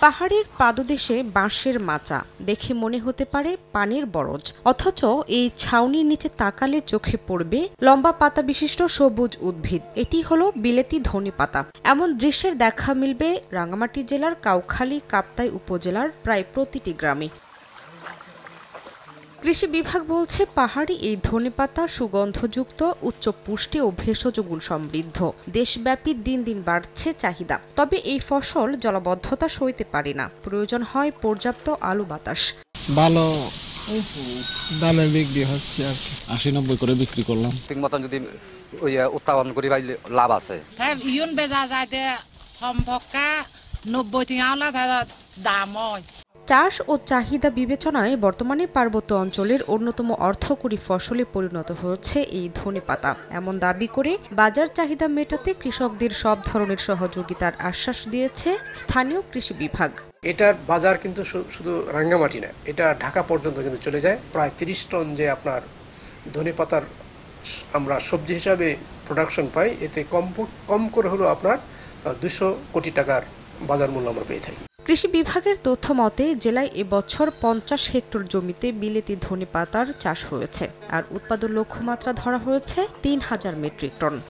পাহাড়ের পাদদেশে বাঁশের মাচা দেখে মনে হতে পারে পানির বরজ, অথচ এই ছাউনির নিচে তাকালে চোখে পড়বে লম্বা পাতা বিশিষ্ট সবুজ উদ্ভিদ। এটি হলো বিলেতি ধনেপাতা। এমন দৃশ্যের দেখা মিলবে রাঙ্গামাটি জেলার কাউখালী কাপ্তাই উপজেলার প্রায় প্রতিটি গ্রামে। কৃষি বিভাগ বলছে, পাহাড়ি এই ধনেপাতা সুগন্ধযুক্ত, উচ্চ পুষ্টি ও ভেষজ গুণ সমৃদ্ধ। দেশব্যাপী দিন দিন বাড়ছে চাহিদা। তবে এই ফসল জলাবদ্ধতা সইতে পারে না, প্রয়োজন হয় পর্যাপ্ত আলো বাতাস। ভালো দামে বিক্রি হচ্ছে আর কি, ৮০-৯০ করে বিক্রি করলাম। ঠিক মতন যদি উৎপাদন করি পাইলে লাভ আছে। ইউন বেজা যায় সম্ভবকা ৯০ থেকে দাম হয়। চাষ ও চাহিদা বিবেচনায় বর্তমানে পার্বত্য অঞ্চলের অন্যতম অর্থকরী ফসলে পরিণত হয়েছে এই ধনেপাতা। এমন দাবি করে বাজার চাহিদা মেটাতে কৃষকদের সব ধরনের সহযোগিতার আশ্বাস দিয়েছে স্থানীয় কৃষি বিভাগ। এটার বাজার কিন্তু শুধু রাঙ্গামাটি না, এটা ঢাকা পর্যন্ত কিন্তু চলে যায়। প্রায় ৩০ টন যে আপনার ধনেপাতার আমরা সবজি হিসাবে প্রোডাকশন পাই, এতে কম করে হলো আপনার ২০০ কোটি টাকার বাজার মূল্য আমরা পেয়ে থাকি। কৃষি বিভাগের তথ্য মতে জেলায় এবছর ৫০ হেক্টর জমিতে বিলেতি ধনেপাতার চাষ হয়েছে, আর উৎপাদন লক্ষ্যমাত্রা ধরা হয়েছে ৩,০০০ মেট্রিক টন।